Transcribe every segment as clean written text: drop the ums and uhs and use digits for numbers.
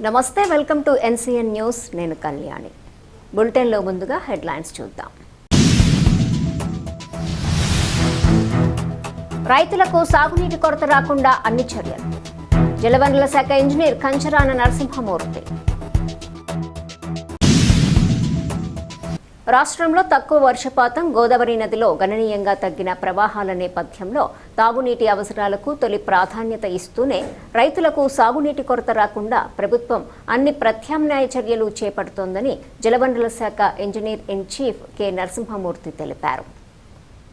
నమస్తే, welcome to NCN news. నేను కళ్యాణి. బులెటిన్లో ముందుగా హెడ్లైన్స్ చూద్దాం. రైతులకు సాగునీటి కొరత రాకుండా అన్ని చర్యలు. జలవనరుల శాఖ ఇంజనీర్ కంచరాన నరసింహమూర్తి. రాష్ట్రంలో తక్కువ వర్షపాతం, గోదావరి నదిలో గణనీయంగా తగ్గిన ప్రవాహాల నేపథ్యంలో తాగునీటి అవసరాలకు తొలి ప్రాధాన్యత ఇస్తూనే రైతులకు సాగునీటి కొరత రాకుండా ప్రభుత్వం అన్ని ప్రత్యామ్నాయ చర్యలు చేపడుతోందని జలవనరుల శాఖ engineer in chief K Narasimhamurthy తెలిపారు.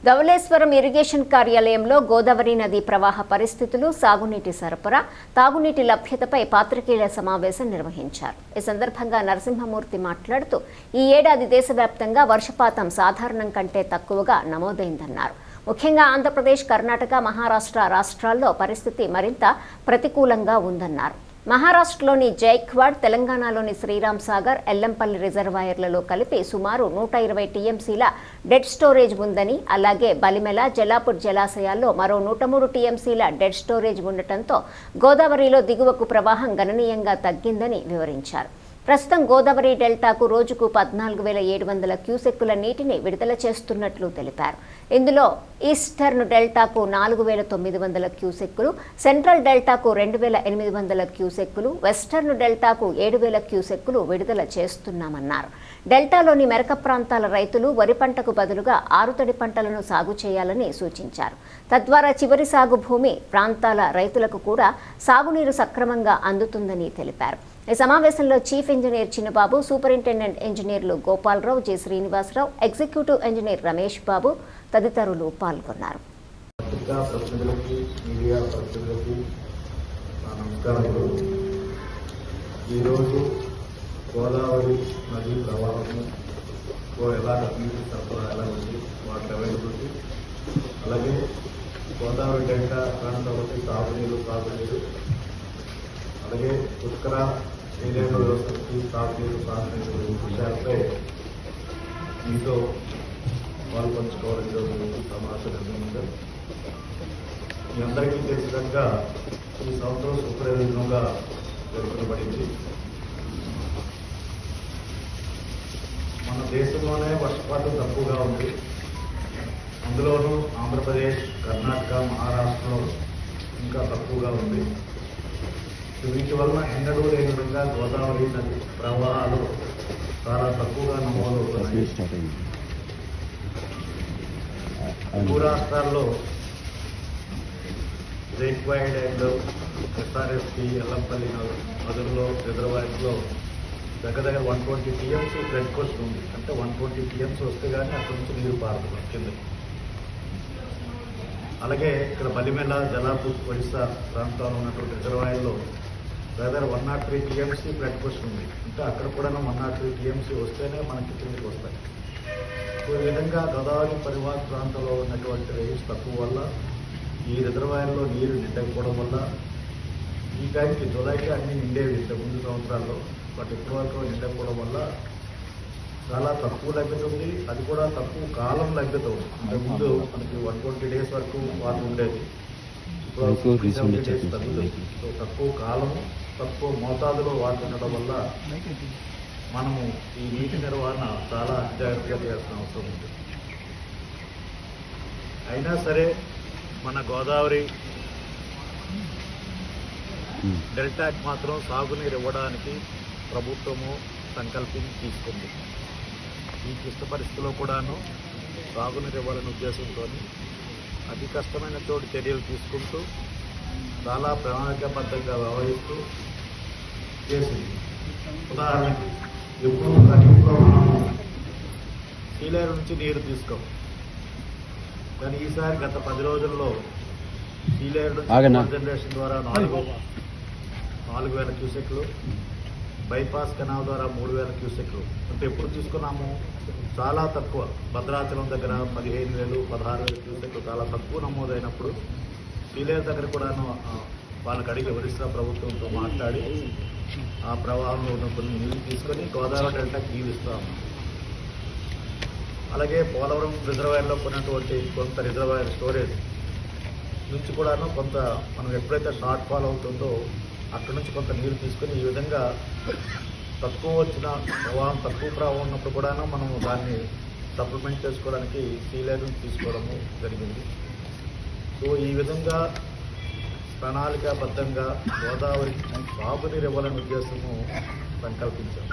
ధవళేశ్వరం ఇరిగేషన్ కార్యాలయంలో గోదావరి నది ప్రవాహ పరిస్థితులు, సాగునీటి సరఫరా, తాగునీటి లభ్యతపై పాత్రికేయుల సమావేశం నిర్వహించారు. ఈ సందర్భంగా నరసింహమూర్తి మాట్లాడుతూ ఈ ఏడాది దేశవ్యాప్తంగా వర్షపాతం సాధారణం కంటే తక్కువగా నమోదైందన్నారు. ముఖ్యంగా ఆంధ్రప్రదేశ్, కర్ణాటక, మహారాష్ట్ర రాష్ట్రాల్లో పరిస్థితి మరింత ప్రతికూలంగా ఉందన్నారు. మహారాష్ట్రలోని జైక్వాడ్, తెలంగాణలోని శ్రీరామ్ సాగర్, ఎల్లంపల్లి రిజర్వాయర్లలో కలిపి సుమారు 120 టీఎంసీల డెడ్ స్టోరేజ్ ఉందని, అలాగే బలిమెల, జలాపూర్ జలాశయాల్లో మరో 103 టీఎంసీల డెడ్ స్టోరేజ్ ఉండటంతో గోదావరిలో దిగువకు ప్రవాహం గణనీయంగా తగ్గిందని వివరించారు. ప్రస్తుతం గోదావరి డెల్టాకు రోజుకు 14,700 క్యూసెక్కుల నీటిని విడుదల చేస్తున్నట్లు తెలిపారు. ఇందులో ఈస్టర్న్ డెల్టాకు 4,900 క్యూసెక్కులు, సెంట్రల్ డెల్టాకు 2,800 క్యూసెక్కులు, వెస్టర్న్ డెల్టాకు 7,000 క్యూసెక్కులు విడుదల చేస్తున్నామన్నారు. డెల్టాలోని మెరక ప్రాంతాల రైతులు వరి పంటకు బదులుగా ఆరుతడి పంటలను సాగు చేయాలని సూచించారు. తద్వారా చివరి సాగు భూమి ప్రాంతాల రైతులకు కూడా సాగునీరు సక్రమంగా అందుతుందని తెలిపారు. ఈ సమావేశంలో చీఫ్ ఇంజనీర్ చిన్నబాబు, సూపరింటెండెంట్ ఇంజనీర్లు Gopalarao, J Srinivasarao, executive engineer Ramesh Babu తదితరులు పాల్గొన్నారు. గోదావరి నది ప్రవాహము ఎలాగ నీటి సరఫరా ఎలా ఉంది, వాటి అవైలబిలిటీ, అలాగే గోదావరి డెల్టా ప్రాంతాలకి తాగునీరు, అలాగే ఉత్తర ఏరియాలో వ్యవస్థకి తాగునీరు విషయాలపై మీతో పాల్పంచుకోవాలని రోజు సమాచారం నిర్వహించారు. మీ అందరికీ తెలిసినట్టుగా ఈ సంవత్సరం సుప్రయోజనంగా పేర్కొనబడింది. మన దేశంలోనే వర్షపాతం తక్కువగా ఉంది. అందులోనూ ఆంధ్రప్రదేశ్, కర్ణాటక, మహారాష్ట్రలో ఇంకా తక్కువగా ఉంది. వీటి వలన ఎన్నడూ లేని విధంగా గోదావరి నది ప్రవాహాలు చాలా తక్కువగా నమోదవుతున్నాయి. రాష్ట్రాల్లో జైక్వాడ్ అండ్ ఎస్ఆర్ఎస్పి, ఎల్లంపల్లి నదుల్లో, రిజర్వాయర్లో దగ్గర 120 టీఎంసీ ఫ్లడ్ కోస్ట్ ఉంది. అంటే 120 టీఎంసీ వస్తే కానీ అక్కడి నుంచి నీరు పారుతుంది కిందకి. అలాగే ఇక్కడ బలిమెల, జలాపూర్, ఒడిశా ప్రాంతాల్లో ఉన్నటువంటి రిజర్వాయర్లో దగ్గర 103 టీఎంసీ ఫ్లడ్ కోస్ట్ ఉంది. అంటే అక్కడ కూడా 103 టీఎంసీ వస్తేనే మనకి కిందకి వస్తాయి. సో ఈ విధంగా గోదావరి పరివాహక ప్రాంతంలో ఉన్నటువంటి రేంజ్ తక్కువ వల్ల, ఈ రిజర్వాయర్లో నీరు నిండకపోవడం వల్ల ఈ టైంకి జులైకి అన్ని నిండేవి ముందు సంవత్సరాల్లో. బట్ ఇప్పటి వరకు నిండకపోవడం వల్ల చాలా తక్కువ లభ్యత ఉంది. అది కూడా తక్కువ కాలం లభ్యత ఉంది. అంతకుముందు మనకి 120 డేస్ వరకు వాటర్ ఉండేది. ఇప్పుడు 70 డేస్ తగ్గుతుంది. సో తక్కువ కాలము, తక్కువ మోతాదులో వాటర్ ఉండడం వల్ల మనము ఈ నీటి నిర్వహణ చాలా జాగ్రత్తగా చేయాల్సిన అవసరం ఉంది. అయినా సరే మన గోదావరి డెల్టాకి మాత్రం సాగునీరు ఇవ్వడానికి ప్రభుత్వము సంకల్పం తీసుకుంది. ఈ క్లిష్ట పరిస్థితుల్లో కూడాను సాగునీరు ఇవ్వాలనే ఉద్దేశంతో అతి కష్టమైన చోటు చర్యలు తీసుకుంటూ చాలా ప్రణాళికాబద్ధంగా వ్యవహరిస్తూ చేసింది. ఉదాహరణకి ఎప్పుడు గతంలో మనము సీలేరు నుంచి నీరు తీసుకోం, కానీ ఈసారి గత 10 రోజుల్లో సీలేరు నుంచి జనరేషన్ ద్వారా 4,000 క్యూసెక్లు, బైపాస్ కెనాల్ ద్వారా 3,000 క్యూసెక్లు. అంటే ఎప్పుడు తీసుకున్నాము చాలా తక్కువ. భద్రాచలం దగ్గర 15,000, 16,000 క్యూసెక్లు చాలా తక్కువ నమోదైనప్పుడు సీలేరు దగ్గర కూడాను వాళ్ళకి అడిగి ఒరిస్సా ప్రభుత్వంతో మాట్లాడి ఆ ప్రవాహంలో ఉన్న కొన్ని నీళ్ళు తీసుకొని గోదావరి డెల్టాకి నీళ్ళు ఇస్తాము. అలాగే పోలవరం రిజర్వాయర్లో కొన్నటువంటి కొంత రిజర్వాయర్ స్టోరేజ్ నుంచి కూడాను కొంత మనం ఎప్పుడైతే షార్ట్ ఫాల్ అవుతుందో అక్కడ నుంచి కొంత నీరు తీసుకొని ఈ విధంగా తక్కువ వచ్చిన ప్రవాహం తక్కువ ప్రవాహం ఉన్నప్పుడు కూడా మనం దాన్ని సప్లిమెంట్ చేసుకోవడానికి సీలేరుని తీసుకోవడము జరిగింది. సో ఈ విధంగా ప్రణాళికాబద్ధంగా గోదావరికి సాగునీరు ఇవ్వాలనే ఉద్దేశము సంకల్పించాం.